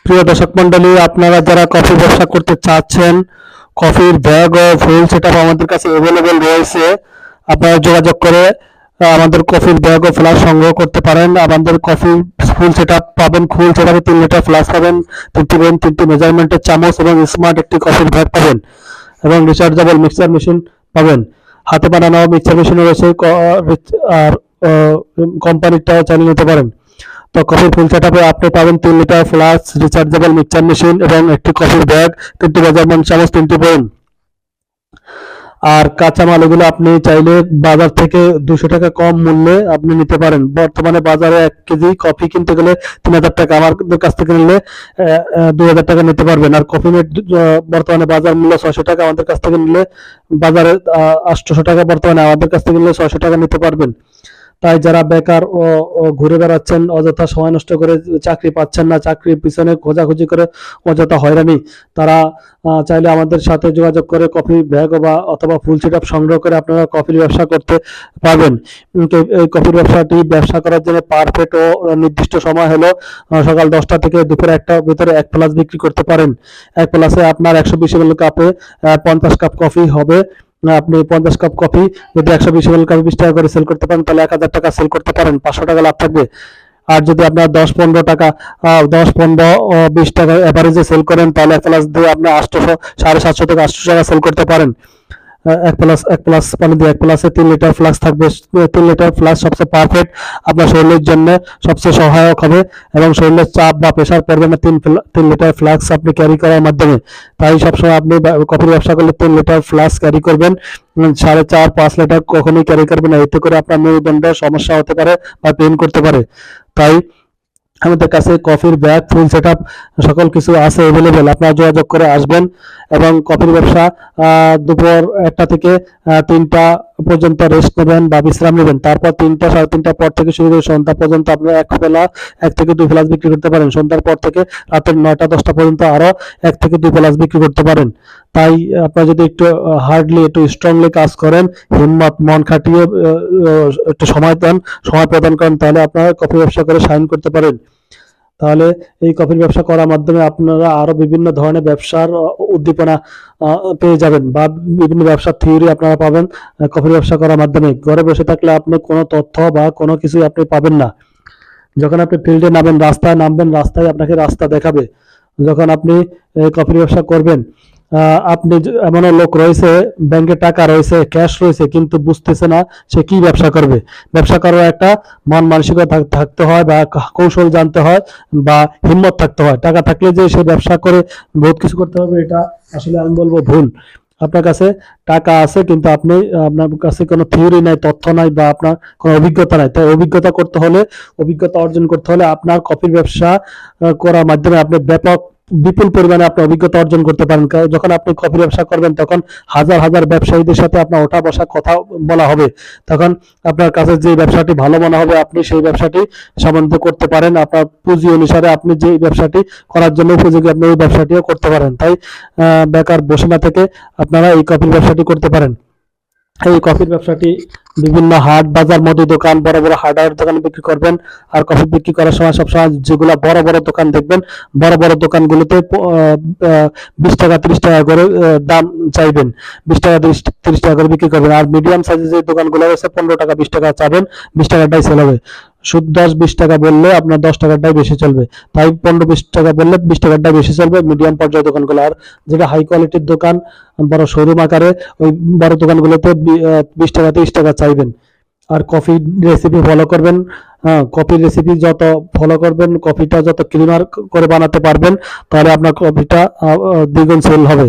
প্রিয় দর্শক মন্ডলী, আপনারা যারা কফি ব্যবসা করতে চাচ্ছেন, কফির ব্যাগ ও ফুল সেটআপ আমাদের কাছে অ্যাভেলেবেল রয়েছে। আপনারা যোগাযোগ করে আমাদের কফির ব্যাগ ও ফ্লাস্ক সংগ্রহ করতে পারেন। আমাদের কফি ফুল সেটআপ পাবেন, ফুল সেটআপে 3 লিটার ফ্লাস্ক পাবেন, 3টি পেন, 3টি মেজারমেন্টের চামচ এবং স্মার্ট একটি কফির ব্যাগ পাবেন এবং রিচার্জেবল মিক্সার মেশিন পাবেন। হাতে বানানো মিক্সার মেশিন রয়েছে, আর কোম্পানিটাও চালিয়ে নিতে পারেন। তো কফির ফুল সেটআপে আপনি পাবেন 3 litre flask, rechargeable mixer machine এবং একটি কফির ব্যাগ, 3টি মেজারমেন্ট চামচ, 3টি পেন। আর কাঁচামাল এগুলো আপনি চাইলে বাজার থেকে 200 টাকা কম মূল্যে আপনি নিতে পারেন। বর্তমানে বাজারে 1 কেজি কফি কিনতে গেলে 3000 টাকা, আমাদের কাছ থেকে নিলে 2000 টাকা নিতে পারবেন। আর কফি মেট বর্তমানে বাজার মূল্য 600 টাকা, আমাদের কাছ থেকে নিলে বাজারে 800 টাকা, বর্তমানে আমাদের কাছ থেকে নিলে 600 টাকা নিতে পারবেন। তাই যারা বেকার ও ঘুরে বেড়াচ্ছেন, অযথা সময় নষ্ট করে চাকরি পাচ্ছেন না, চাকরির পিছনে খোঁজাখুঁজি করে অযথা হয়রানি, তারা চাইলে আমাদের সাথে যোগাযোগ করে কফি ব্যাগ অথবা ফুল সেটআপ সংগ্রহ করে আপনারা কফির ব্যবসা করতে পারবেন। এই কফির ব্যবসা করার জন্য পারফেক্ট ও নির্দিষ্ট সময় হলো সকাল 10টা থেকে দুপুর 1টার ভিতরে 1 প্লাস বিক্রি করতে পারেন। 1 প্লাসে আপনার 120 ml কাপে 50 কাপ কফি হবে। আপনি 50 কাপ কফি যদি 120 ml কাপে 20 টাকা করে সেল করতে পারেন, তাহলে 1000 টাকা সেল করতে পারেন, 500 টাকা লাভ থাকবে। আর যদি আপনার 10-15 টাকা 10-15-20 টাকা এভারেজে সেল করেন, তাহলে 1 প্লাস দিয়ে আপনি 800 750 থেকে 800 টাকা সেল করতে পারেন। 1 প্লাস পানি দিয়ে 1 প্লাসে 3 লিটার ফ্লাস্ক থাকবে। 3 লিটার ফ্লাস্ক সবচেয়ে পারফেক্ট, আপনার শরীরের জন্য সবচেয়ে সহায়ক হবে এবং শরীরের চাপ বা প্রেশার পড়বে না 3 লিটার ফ্লাস্ক আপনি ক্যারি করার মাধ্যমে। তাই সবসময় আপনি কফির ব্যবসা করলে 3 লিটার ফ্লাস্ক ক্যারি করবেন, 4.5-5 লিটার কখনোই ক্যারি করবেন না। এতে করে আপনার মেরুদণ্ডে সমস্যা হতে পারে বা পেইন করতে পারে। তাই আমাদের কাছে কফির ব্যাগ, ফুল সেটআপ সকল কিছু আছে অ্যাভেলেবেল। আপনারা যোগাযোগ করে আসবেন এবং কফির ব্যবসা দুপুর 1টা থেকে 3টা পর্যন্ত রেস্ট নেবেন বা বিশ্রাম নেবেন। তারপর 3টা 3:30 পর থেকে শুরু করে সন্ধ্যা পর্যন্ত আপনারা 1 থেকে 2 প্লাস বিক্রি করতে পারেন। সন্ধ্যার পর থেকে রাতের 9টা-10টা পর্যন্ত আরো 1 থেকে 2 প্লাস বিক্রি করতে পারেন। তাই আপনারা যদি একটু হার্ডলি, একটু স্ট্রংলি কাজ করেন, হিম্মত মন খাটিয়ে একটু সময় প্রদান করেন, তাহলে আপনারা কফি ব্যবসা করে শাইন করতে পারেন। তাহলে এই কফির ব্যবসা করার মাধ্যমে আপনারা আরো বিভিন্ন ধরনের ব্যবসার উদ্দীপনা পেয়ে যাবেন বা বিভিন্ন ব্যবসার থিওরি আপনারা পাবেন কফির ব্যবসা করার মাধ্যমে। ঘরে বসে থাকলে আপনি কোনো তথ্য বা কোনো কিছুই আপনি পাবেন না। যখন আপনি ফিল্ডে নামবেন, রাস্তায় নামবেন, রাস্তায় আপনাকে রাস্তা দেখাবে। যখন আপনি কফির ব্যবসা করবেন, আপনি এমনও লোক রয়েছে, ব্যাংকে টাকা রয়েছে, ক্যাশ রয়েছে, কিন্তু বুঝতেছে না সে কি ব্যবসা করবে। ব্যবসা করার একটা মন মানসিকতা থাকতে হয় বা কৌশল জানতে হয় বা হিম্মত থাকতে হয়। টাকা থাকলে যে সে ব্যবসা করে বহুত কিছু করতে হবে, এটা আসলে আমি বলবো ভুল। আপনার কাছে টাকা আছে কিন্তু আপনার কাছে কোনো থিওরি নাই, তথ্য নাই বা আপনার কোনো অভিজ্ঞতা নাই। তাই অভিজ্ঞতা অর্জন করতে হলে আপনার কফির ব্যবসা করার মাধ্যমে আপনি বিপুল পরিমাণে আপনি অভিজ্ঞতা অর্জন করতে পারেন। যখন আপনি কফি ব্যবসা করবেন, তখন হাজার হাজার ব্যবসায়ীদের সাথে আপনার ওঠা বসা কথা বলা হবে। তখন আপনার কাছে যে ব্যবসাটি ভালো মনে হবে, আপনি সেই ব্যবসাটি সম্বন্ধে করতে পারেন। আপনার পুঁজি অনুসারে আপনি যে ব্যবসাটি করার জন্য উপযোগী, আপনি ওই ব্যবসাটিও করতে পারেন। তাই বেকার বসে না থেকে আপনারা এই কফির ব্যবসাটি করতে পারেন। এই কফির ব্যবসাটি বিভিন্ন হাট, বাজার, মুদি দোকান, বড় বড় হার্ডওয়্যার দোকানে বিক্রি করবেন। আর কফি বিক্রি করার সময় সবসময় যেগুলো বড় বড় দোকান দেখবেন, বড় বড় দোকানগুলোতে 20 টাকা 30 টাকা করে দাম চাইবেন। 20 টাকা 30 টাকা করে বিক্রি করবেন। আর মিডিয়াম সাইজের যে দোকানগুলো রয়েছে 15 টাকা 20 টাকা চাবেন, 20 টাকাটাই সেল হবে। শুধু 10-20 টাকা বললে আপনার 10 টাকাটাই বেশি চলবে। তাই 15-20 টাকা বললে 20 টাকাটাই বেশি চলবে মিডিয়াম পর্যায়ের দোকানগুলো। আর যেটা হাই কোয়ালিটির দোকান, বড় শোরুম আকারে, ওই বড় দোকানগুলোতে 20 টাকা 30 টাকা চাইবেন। আর কফি রেসিপি ফলো করবেন। কফির রেসিপি যত ফলো করবেন, কফিটা যত ক্লিনার করে বানাতে পারবেন, তাহলে আপনার কফিটা দ্বিগুণ সেল হবে।